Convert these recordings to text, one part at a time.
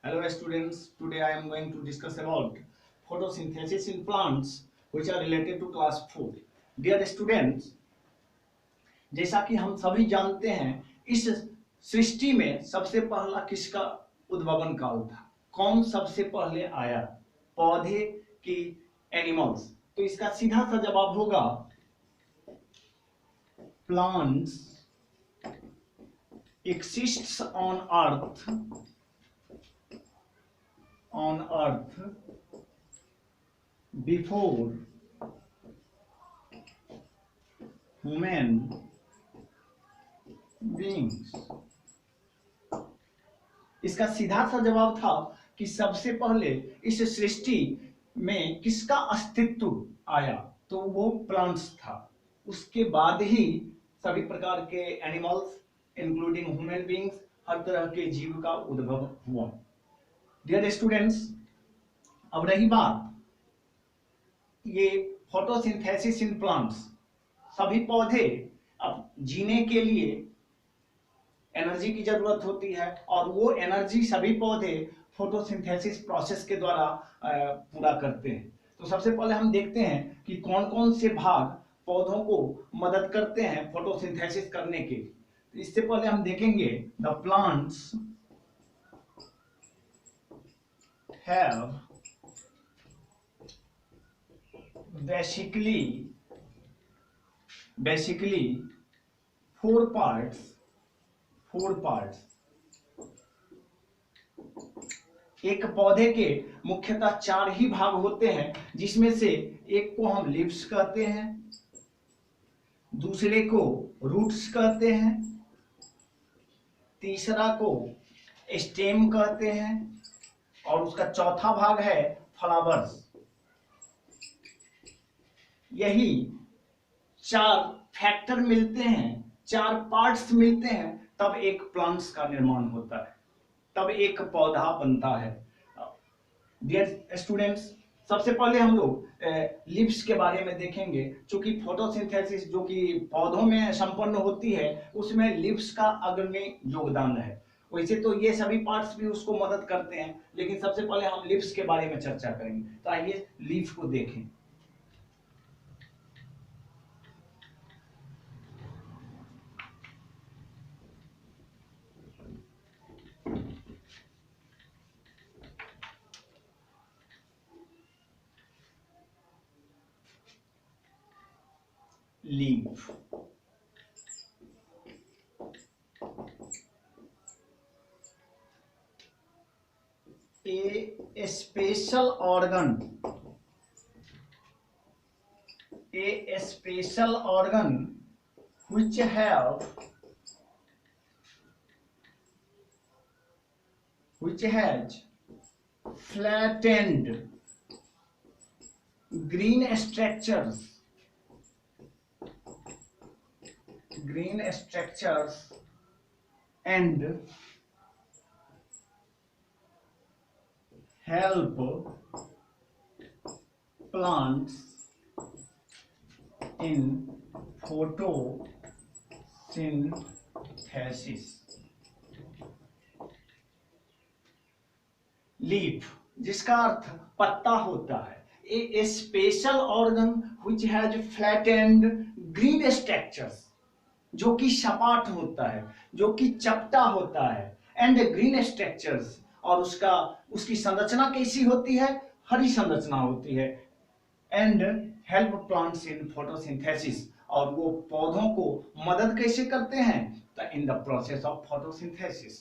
Hello students, today I am going to discuss about photosynthesis in plants which are related to class 4. Dear students, जैसा कि हम सभी जानते हैं इस सृष्टि में सबसे पहला किसका उद्भवन काल था? कौन सबसे पहले आया? पौधे की एनिमल्स? तो इसका सीधा सा जवाब होगा plants exists on earth before human beings। इसका सीधा सा जवाब था कि सबसे पहले इस सृष्टि में किसका अस्तित्व आया, तो वो प्लांट्स था। उसके बाद ही सभी प्रकार के एनिमल्स इंक्लूडिंग ह्यूमन बींग्स, हर तरह के जीव का उद्भव हुआ। डियर स्टूडेंट्स, अब रही बात ये फोटोसिंथेसिस इन प्लांट्स, सभी पौधे अब जीने के लिए एनर्जी की जरूरत होती है और वो एनर्जी सभी पौधे फोटोसिंथेसिस प्रोसेस के द्वारा पूरा करते हैं। तो सबसे पहले हम देखते हैं कि कौन कौन से भाग पौधों को मदद करते हैं फोटोसिंथेसिस करने के। तो इससे पहले हम देखेंगे the plants have basically four parts। एक पौधे के मुख्यतः 4 ही भाग होते हैं, जिसमें से एक को हम लीव्स कहते हैं, दूसरे को रूट्स कहते हैं, तीसरा को स्टेम कहते हैं और उसका चौथा भाग है फ्लावर्स। यही 4 फैक्टर मिलते हैं, 4 पार्ट्स मिलते हैं, तब एक प्लांट्स का निर्माण होता है, तब एक पौधा बनता है। डियर स्टूडेंट्स, सबसे पहले हम लोग लीव्स के बारे में देखेंगे। चूंकि फोटोसिंथेसिस जो कि पौधों में संपन्न होती है उसमें लीव्स का अग्रणी योगदान है। वैसे तो ये सभी पार्ट्स भी उसको मदद करते हैं, लेकिन सबसे पहले हम लीव्स के बारे में चर्चा करेंगे। तो आइए लीफ को देखें। Leaf a special organ which has flattened green structures and help plants in photosynthesis। Leaf जिसका अर्थ पत्ता होता है, a special organ which has flattened green structures, जो कि सपाट होता है, जो कि चपटा होता है, एंड ग्रीन स्ट्रक्चर्स, और उसकी संरचना कैसी होती है? हरी संरचना होती है। And help plants in photosynthesis, और वो पौधों को मदद कैसे करते हैं? तो in the process of photosynthesis,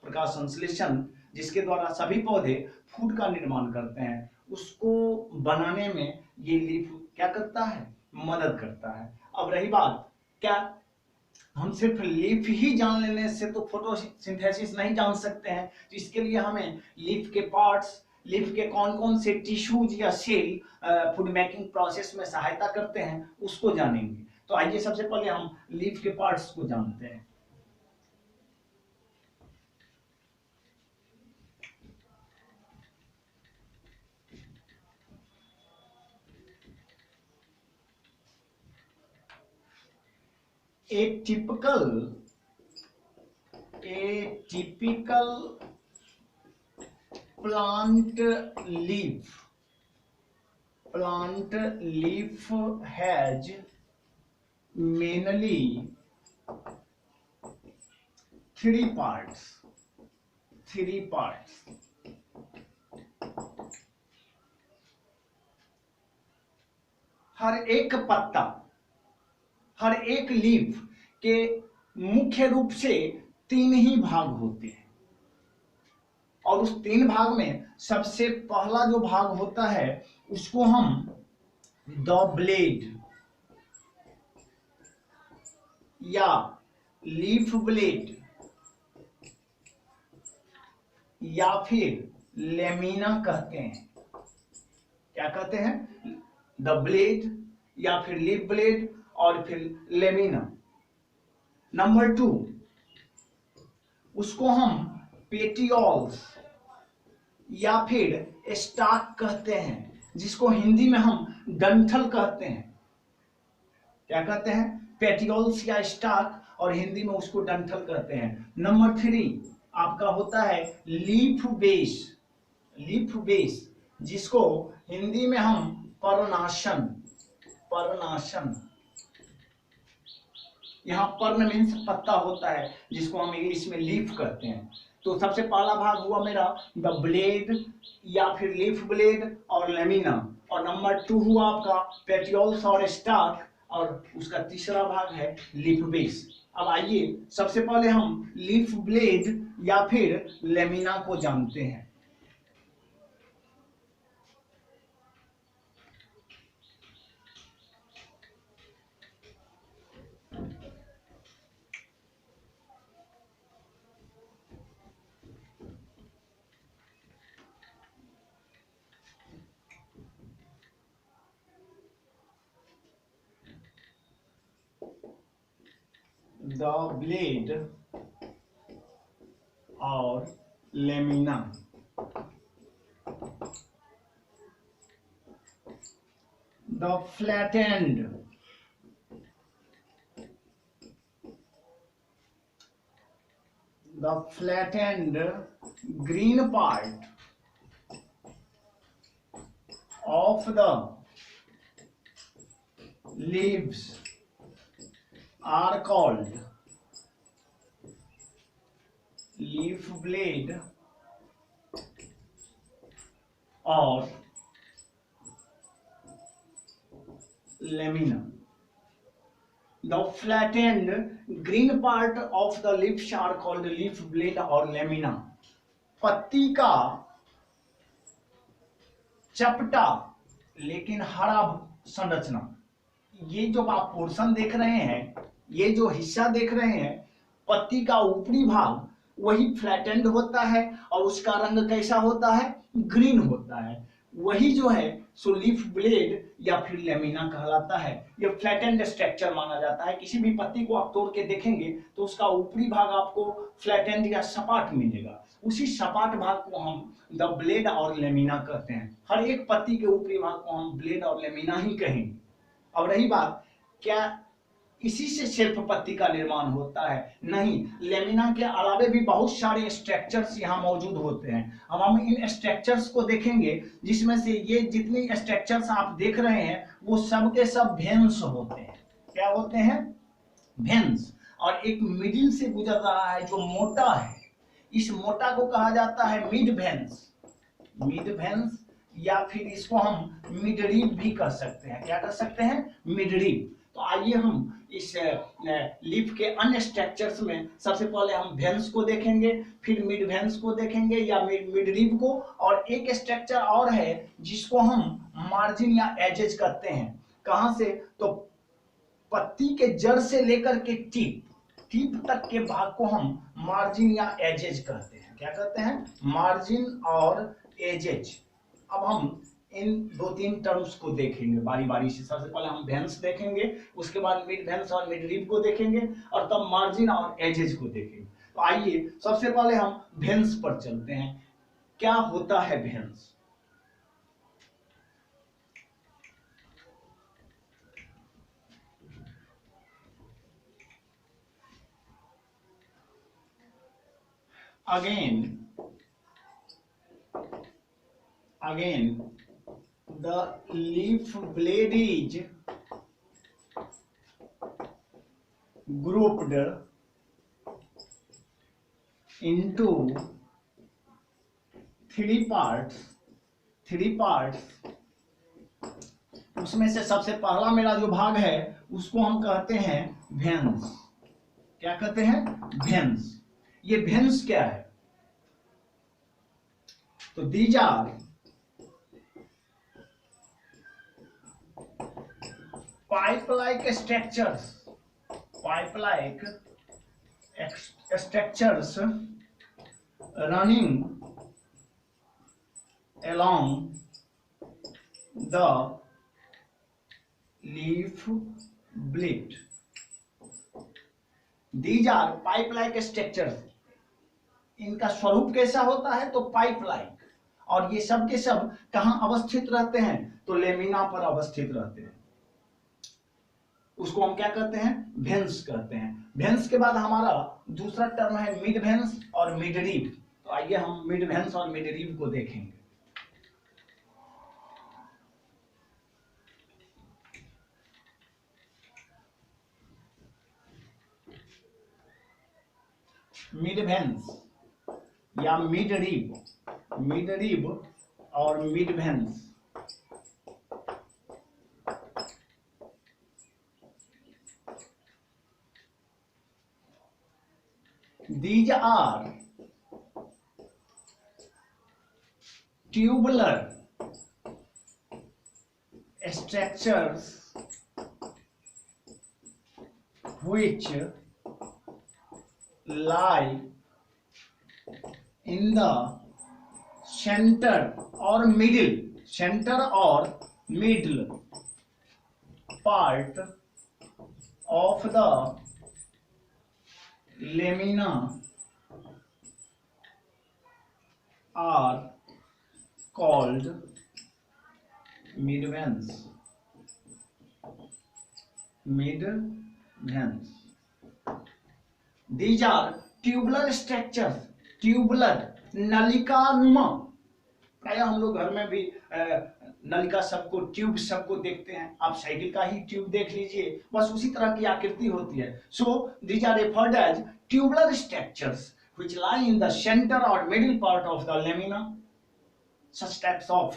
प्रकाश संश्लेषण, जिसके द्वारा सभी पौधे फूड का निर्माण करते हैं, उसको बनाने में ये लीफ क्या करता है? मदद करता है। अब रही बात, क्या हम सिर्फ लीफ ही जान लेने से तो फोटोसिंथेसिस नहीं जान सकते हैं? तो इसके लिए हमें लीफ के पार्ट्स, लीफ के कौन कौन से टिश्यूज या सेल फूड मेकिंग प्रोसेस में सहायता करते हैं, उसको जानेंगे। तो आइए सबसे पहले हम लीफ के पार्ट्स को जानते हैं। A typical plant leaf has mainly three parts. हर एक पत्ता, हर एक लीफ के मुख्य रूप से तीन ही भाग होते हैं, और उस तीन भाग में सबसे पहला जो भाग होता है उसको हम द ब्लेड या लीफ ब्लेड या फिर लेमिना कहते हैं। क्या कहते हैं? द ब्लेड या फिर लीफ ब्लेड और फिर लेमिना। नंबर 2, उसको हम पेटियोल्स या फिर स्टाक कहते हैं, जिसको हिंदी में हम डंठल कहते हैं। क्या कहते हैं? पेटियोल्स या स्टाक, और हिंदी में उसको डंठल कहते हैं। नंबर 3 आपका होता है लीफ बेस, जिसको हिंदी में हम पर्णासन, यहाँ पर्ण मीन्स पत्ता होता है, जिसको हम इंग्लिश में लीफ कहते हैं। तो सबसे पहला भाग हुआ मेरा द ब्लेड या फिर लीफ ब्लेड और लेमिना, और नंबर 2 हुआ आपका पेटियोल्स और स्टाक, और उसका तीसरा भाग है लीफ बेस। अब आइए सबसे पहले हम लीफ ब्लेड या फिर लेमिना को जानते हैं। द ब्लेड और lamina. The flattened green part of the leaves are called leaf blade or lamina. The flattened green part of the leaves are called leaf blade or lamina. पत्ती का चपटा लेकिन हरा संरचना, ये जो आप पोर्शन देख रहे हैं, ये जो हिस्सा देख रहे हैं, पत्ती का ऊपरी भाग वही फ्लैटेंड होता है और उसका रंग कैसा होता है? ग्रीन होता है। वही जो है सो लीफ ब्लेड या फिर लेमिना कहलाता है। ये फ्लैटेंड स्ट्रक्चर माना जाता है। किसी भी पत्ती को आप तोड़ के देखेंगे तो उसका ऊपरी भाग आपको फ्लैटेंड या सपाट मिलेगा। उसी सपाट भाग को हम द ब्लेड और लेमिना कहते हैं। हर एक पत्ती के ऊपरी भाग को हम ब्लेड और लेमिना ही कहेंगे। अब रही बात, क्या इसी से सिर्फ पत्ती का निर्माण होता है? नहीं, लेमिना के अलावे भी बहुत सारे स्ट्रक्चर्स यहाँ मौजूद होते हैं। अब हम इन स्ट्रक्चर्स को देखेंगे, जिसमें से ये जितनी स्ट्रक्चर्स आप देख रहे हैं वो सब के सब वेन्स होते हैं। क्या होते हैं? वेन्स। और एक मिडिल से गुजर रहा है जो मोटा है, इस मोटा को कहा जाता है मिड वेन्स, या फिर इसको हम मिडरीब भी कह सकते हैं। क्या कह सकते हैं? मिडरीब। तो आइए हम इस लीफ के अन्य स्ट्रक्चर्स में सबसे पहले हम वेन्स को देखेंगे, फिर मिड वेन्स को देखेंगे या मिडरीब को, और एक स्ट्रक्चर और है जिसको हम मार्जिन या एजेज कहते हैं। कहां से? तो पत्ती के जड़ से लेकर के टिप तक के भाग को हम मार्जिन या एजेज कहते हैं। क्या कहते हैं? मार्जिन और एजेज। अब हम इन 2-3 टर्म्स को देखेंगे बारी बारी से। सबसे पहले हम वेन्स देखेंगे, उसके बाद मिड वेन्स और मिडरीब को देखेंगे, और तब मार्जिन और एजेज को देखेंगे। तो आइए सबसे पहले हम वेन्स पर चलते हैं। क्या होता है veins? Again, again the leaf blade is grouped into three parts। उसमें से सबसे पहला मेरा जो भाग है उसको हम कहते हैं भेन्स। क्या कहते हैं? भेन्स। ये भेन्स क्या है? तो these are pipe like structures running along the leaf blade. These are pipe-like structures. इनका स्वरूप कैसा होता है? तो पाइप लाइक। और ये सब के सब कहां अवस्थित रहते हैं? तो लेमिना पर अवस्थित रहते हैं। उसको हम क्या कहते हैं? भेन्स कहते हैं। भेन्स के बाद हमारा दूसरा टर्म है मिड भेन्स और मिड रीब। तो आइए हम मिड भेन्स और मिड रीब को देखेंगे। मिड भेन्स या मिड रीब और mid veins these are tubular structures which lie in the center or middle part of the lamina are called midveins. These are tubular structures, tubular नलिकानुमा। प्रायः हम लोग घर में भी नलिका सबको, ट्यूब सबको देखते हैं। आप साइकिल का ही ट्यूब देख लीजिए, बस उसी तरह की आकृति होती है। सो these are referred as tubular structures which lie in the center or middle part of the lamina. Such types of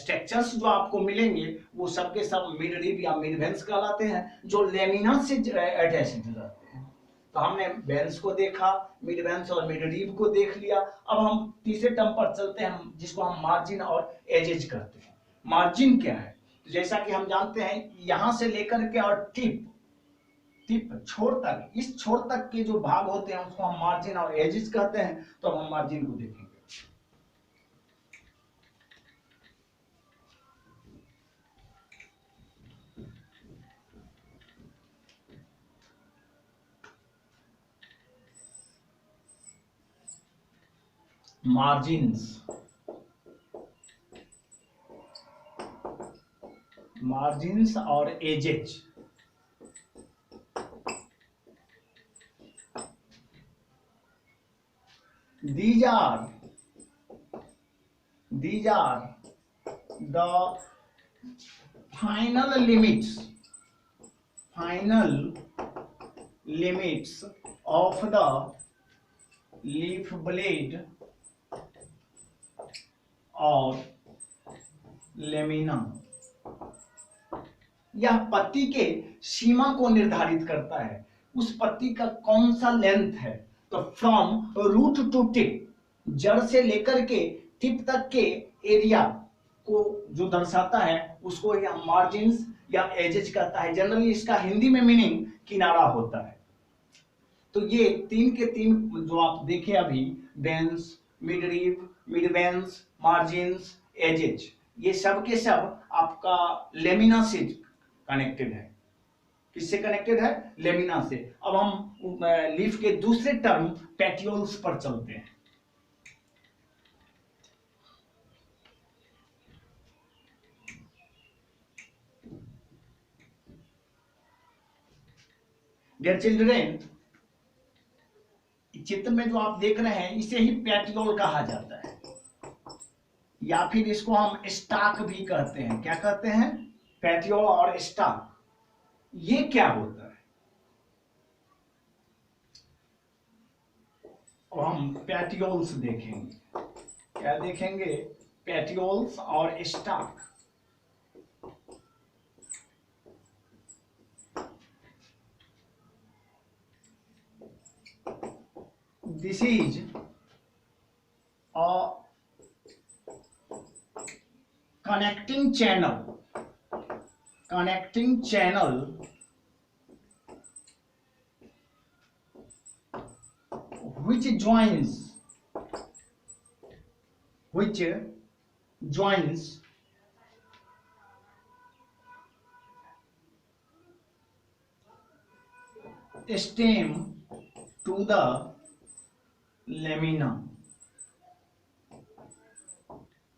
structures जो आपको मिलेंगे वो सबके सब मिड रीब या मिड भेन्स कहलाते हैं, जो लेमिना से अटैच्ड रहते हैं। तो हमने भेन्स को देखा, मिड भेन्स और मिड रीब को देख लिया। अब हम तीसरे टर्म पर चलते हैं जिसको हम मार्जिन और एजेज कहते हैं। मार्जिन क्या है? तो जैसा कि हम जानते हैं यहां से लेकर के और टिप छोर तक, इस छोर तक के जो भाग होते हैं उसको हम मार्जिन और एजेज कहते हैं। तो अब हम मार्जिन को देखेंगे। मार्जिन्स और edges. These are the final limits of the leaf blade और लेमिना। यह पत्ती के सीमा को निर्धारित करता है, उस पत्ती का कौन सा लेंथ है। तो फ्रॉम रूट टू टिप, जड़ से लेकर के टिप तक के एरिया को जो दर्शाता है उसको यह मार्जिन्स या एजेज कहता है। जनरली इसका हिंदी में मीनिंग किनारा होता है। तो ये तीन के तीन जो आप देखे अभी, veins, mid रीब, mid veins, margins, edges, ये सब के सब आपका लेमिना से कनेक्टेड है। किससे कनेक्टेड है? लेमिना से। अब हम लीफ के दूसरे टर्म पेटियोल्स पर चलते हैं। डियर चिल्ड्रेन, चित्र में जो आप देख रहे हैं इसे ही पेटियोल कहा जाता है। या फिर इसको हम स्टाक भी कहते हैं। क्या कहते हैं? पेटियोल और स्टाक। ये क्या होता है? अब हम पेटियोल्स देखेंगे। क्या देखेंगे? पेटियोल्स और stock. This is a connecting channel which joins stem to the lamina।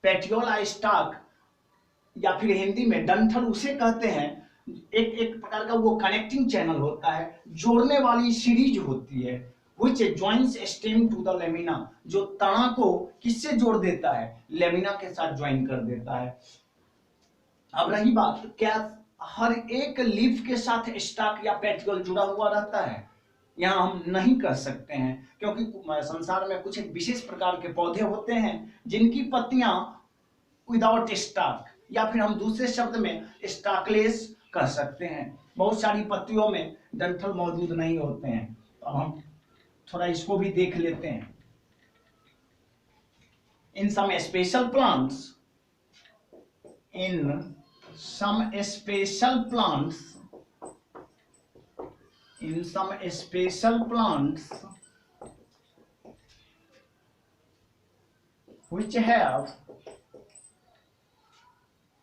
Petiole stock या फिर हिंदी में डंठल उसे कहते हैं, एक प्रकार का वो कनेक्टिंग चैनल होता है, जोड़ने वाली सीरीज होती है, which joins stem to the lamina, जो तना को किससे जोड़ देता है? लेमिना के साथ ज्वाइन कर देता है। अब रही बात, क्या हर एक लीफ के साथ स्टाक या पेटियोल जुड़ा हुआ रहता है? यहाँ हम नहीं कर सकते हैं, क्योंकि संसार में कुछ एक विशेष प्रकार के पौधे होते हैं जिनकी पत्तियां विदाउट स्टाक, या फिर हम दूसरे शब्द में स्टाकलेस कह सकते हैं। बहुत सारी पत्तियों में डंठल मौजूद नहीं होते हैं। अब हम थोड़ा इसको भी देख लेते हैं। In some special plants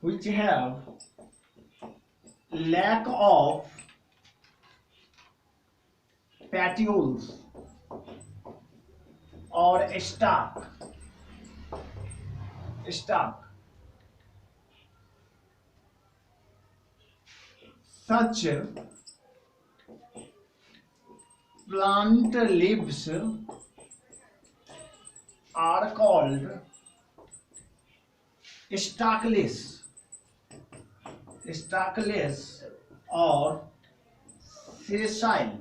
which have lack of petioles or stalk, such plant leaves are called stalkless और sessile,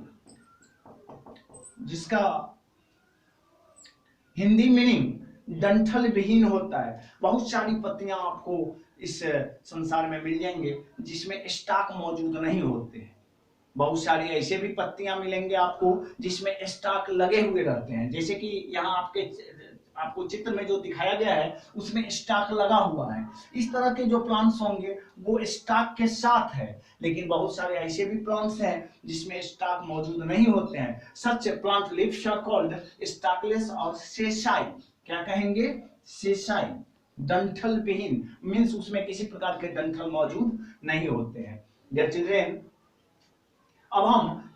जिसका हिंदी मीनिंग डंठल विहीन होता है। बहुत सारी पत्तियां आपको इस संसार में मिल जाएंगे जिसमें स्टाक मौजूद नहीं होते हैं। बहुत सारी ऐसे भी पत्तियां मिलेंगे आपको जिसमें स्टाक लगे हुए रहते हैं, जैसे कि यहाँ आपको चित्र में जो दिखाया गया है उसमें स्टाक लगा हुआ है। इस तरह के जो प्लांट्स होंगे वो स्टाक के साथ है, लेकिन बहुत सारे ऐसे भी प्लांट्स हैं जिसमें स्टाक मौजूद नहीं होते हैं। सच प्लांट लीव्स आर कॉल्ड स्टाकलेस और सेसाइल। क्या कहेंगे? सेसाइल, डंठल विहीन, मींस उसमें किसी प्रकार के डंठल मौजूद नहीं होते हैं। डियर चिल्ड्रन, अब हम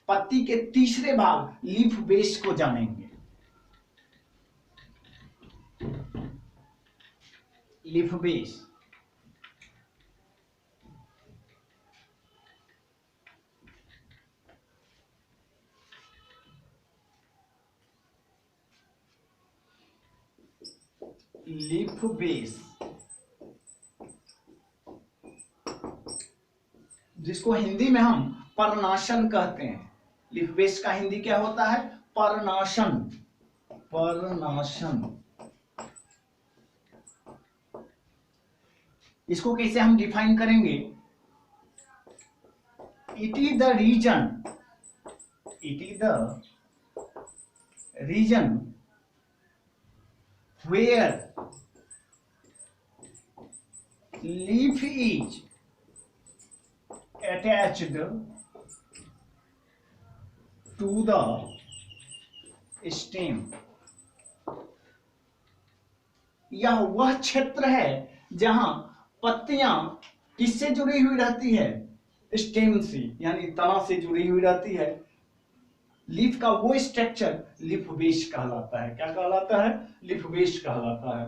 पत्ती के तीसरे भाग लीफ बेस को जानेंगे। लीफ बेस, लीफ बेस जिसको हिंदी में हम पर्णाशन कहते हैं। लीफ बेस का हिंदी क्या होता है? पर्णाशन। इसको कैसे हम डिफाइन करेंगे? It is the region where leaf is attached to the stem। यह वह क्षेत्र है जहां पत्तियां किससे जुड़ी हुई रहती है? स्टेम से, यानी तना से जुड़ी हुई रहती है। लीफ का वो स्ट्रक्चर लीफ बेस कहलाता है। क्या कहलाता है? लीफ बेस कहलाता है।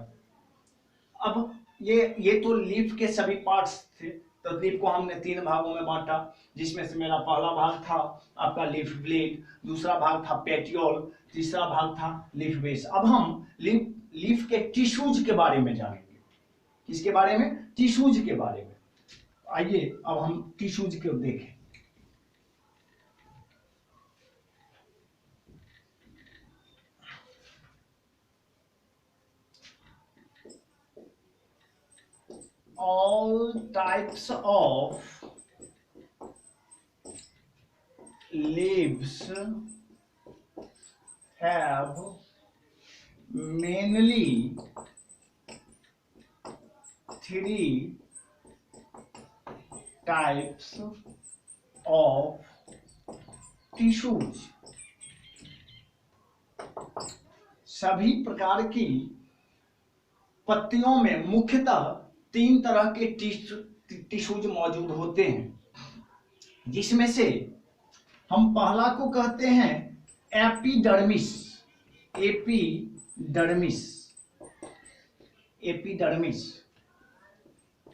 अब ये तो लीफ के सभी पार्ट्स थे। तो लीफ को हमने 3 भागों में बांटा, जिसमें से मेरा पहला भाग था आपका लीफ ब्लेड, दूसरा भाग था पेटियोल, तीसरा भाग था लीफ बेस। अब हम लीफ के टिश्यूज के बारे में जानेंगे। किसके बारे में? टिश्यूज के बारे में। आइए अब हम टिश्यूज को देखें। All types of leaves have mainly three types of tissues। सभी प्रकार की पत्तियों में मुख्यतः 3 तरह के टिश्यूज मौजूद होते हैं, जिसमें से हम पहला को कहते हैं epidermis. Epidermis epidermis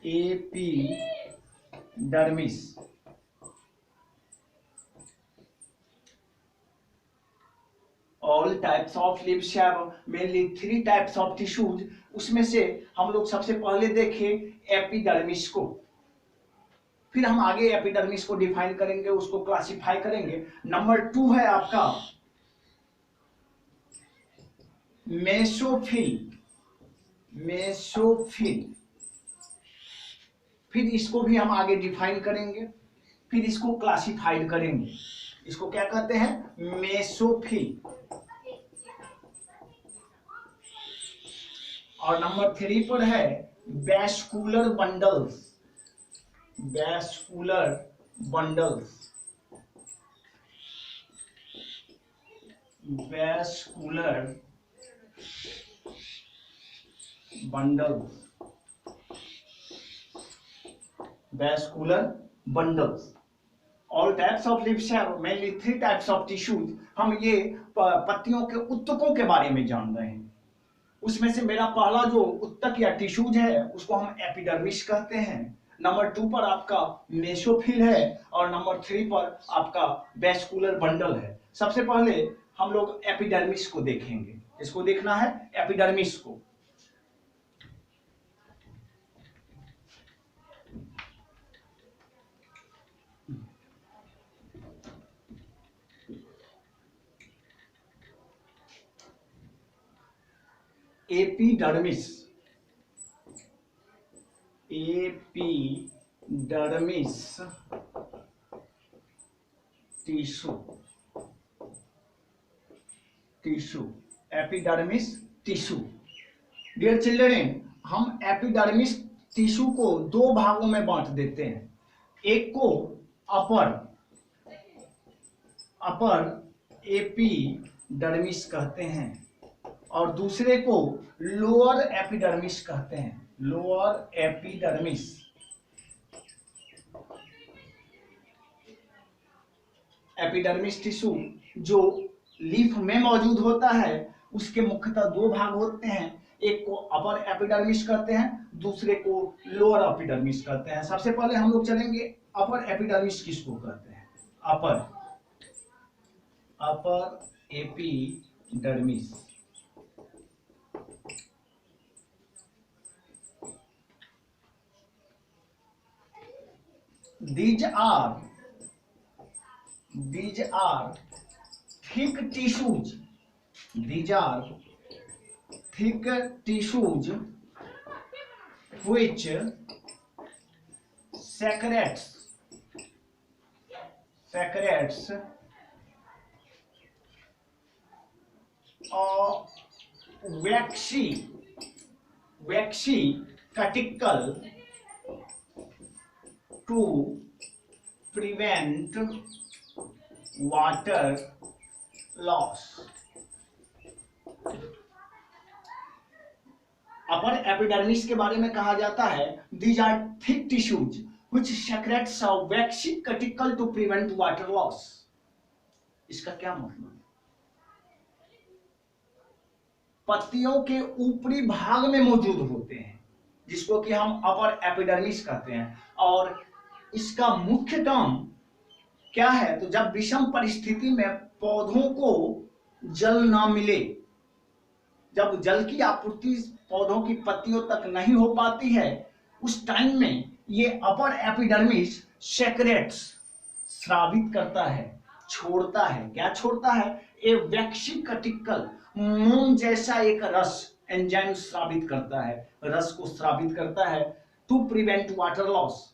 epidermis all types of leaves have mainly 3 types of tissues. उसमें से हम लोग सबसे पहले देखें एपिडर्मिस को, फिर हम आगे एपिडर्मिस को डिफाइन करेंगे, उसको क्लासिफाई करेंगे। नंबर 2 है आपका मेसोफिल। मेसोफिल, फिर इसको भी हम आगे डिफाइन करेंगे, फिर इसको क्लासिफाइड करेंगे। इसको क्या कहते हैं? मेसोफिल। और नंबर 3 पर है vascular bundles. Vascular bundles vascular bundles vascular bundles. All types of leaves have mainly 3 types of tissues. हम ये पत्तियों के उत्तकों के बारे में जान रहे हैं। उसमें से मेरा पहला जो उत्तक या टिश्यूज है उसको हम एपिडर्मिस कहते हैं। नंबर 2 पर आपका मेसोफिल है और नंबर 3 पर आपका वैस्कुलर बंडल है। सबसे पहले हम लोग एपिडर्मिस को देखेंगे। इसको देखना है एपिडर्मिस को। Epidermis epidermis tissue epidermis tissue. Dear children, हम एपिडर्मिस टिश्यू को 2 भागों में बांट देते हैं। एक को अपर एपिडर्मिस कहते हैं और दूसरे को लोअर एपिडर्मिस कहते हैं। Lower epidermis. एपिडर्मिस टिश्यू जो लीफ में मौजूद होता है उसके मुख्यतः 2 भाग होते हैं। एक को अपर एपिडर्मिस कहते हैं, दूसरे को लोअर एपिडर्मिस कहते हैं। सबसे पहले हम लोग चलेंगे अपर एपिडर्मिस किसको कहते हैं? Upper epidermis. These are thick tissues. These are thick tissues which secretes a waxy cuticle to prevent water loss। Upper epidermis के बारे में कहा जाता है these are thick tissues which secretes a waxy cuticle to prevent water loss। इसका क्या मतलब है? पत्तियों के ऊपरी भाग में मौजूद होते हैं जिसको कि हम अपर एपिडर्मिस कहते हैं। और इसका मुख्य काम क्या है? तो जब विषम परिस्थिति में पौधों को जल ना मिले जब जल की आपूर्ति पौधों की पत्तियों तक नहीं हो पाती है, उस टाइम में ये अपर एपिडर्मिस सेक्रेट्स स्रावित करता है, छोड़ता है। क्या छोड़ता है? ए वैक्सीकटिकल मोम जैसा एक रस, एंजाइम स्रावित करता है, रस को स्रावित करता है टू प्रिवेंट वाटर लॉस।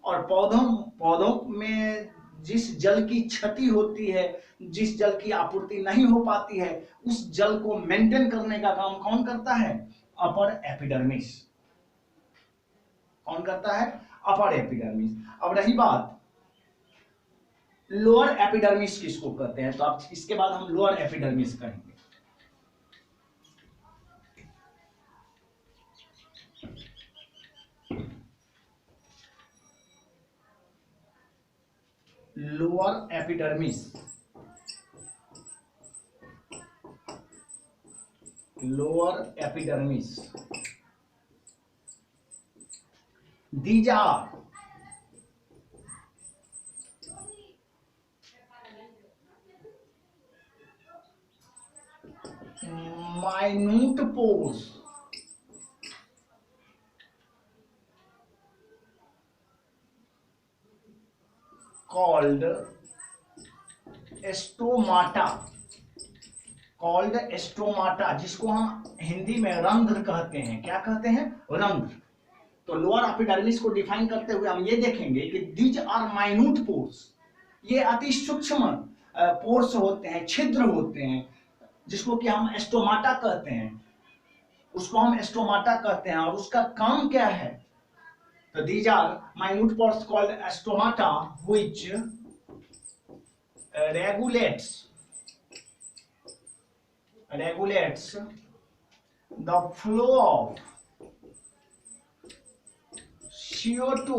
और पौधों में जिस जल की क्षति होती है, जिस जल की आपूर्ति नहीं हो पाती है, उस जल को मेंटेन करने का काम कौन करता है? Upper epidermis. कौन करता है? Upper epidermis. अब रही बात लोअर एपिडर्मिस किसको कहते हैं, तो आप इसके बाद हम लोअर एपिडर्मिस कहेंगे। Lower epidermis, lower epidermis, these are minute pores called stomata, called stomata, जिसको हम हिंदी में रंध्र कहते हैं। क्या कहते हैं? रंध्र। तो लोअर एपिडर्मिस को डिफाइन करते हुए हम ये देखेंगे कि दीज आर माइन्यूट पोर्स, ये अति सूक्ष्म पोर्स होते हैं, छिद्र होते हैं, जिसको कि हम स्टोमाटा कहते हैं, उसको हम स्टोमाटा कहते हैं। और उसका काम क्या है? तो these are minute pores called stomata which regulates the flow of CO2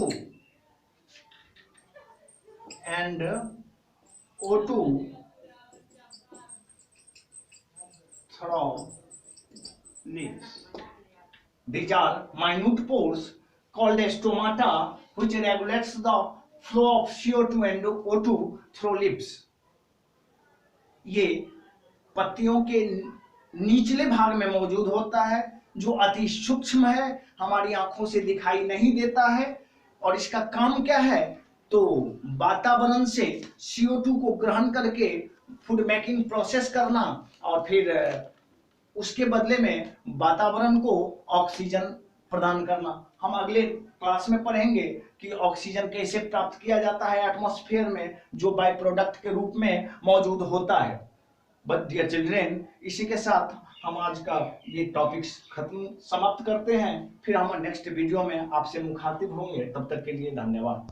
and O2 through leaves. These are minute pores called stomata which regulates the flow of CO2 and O2 through leaves. ये पत्तियों के निचले भाग में मौजूद होता है, जो अति सूक्ष्म है, हमारी आंखों से दिखाई नहीं देता है। और इसका काम क्या है? तो वातावरण से CO2 को ग्रहण करके फूड मेकिंग प्रोसेस करना और फिर उसके बदले में वातावरण को ऑक्सीजन प्रदान करना। हम अगले क्लास में पढ़ेंगे कि ऑक्सीजन कैसे प्राप्त किया जाता है एटमॉस्फेयर में, जो बाय प्रोडक्ट के रूप में मौजूद होता है। बट डियर चिल्ड्रेन, इसी के साथ हम आज का ये टॉपिक्स समाप्त करते हैं। फिर हम नेक्स्ट वीडियो में आपसे मुखातिब होंगे। तब तक के लिए धन्यवाद।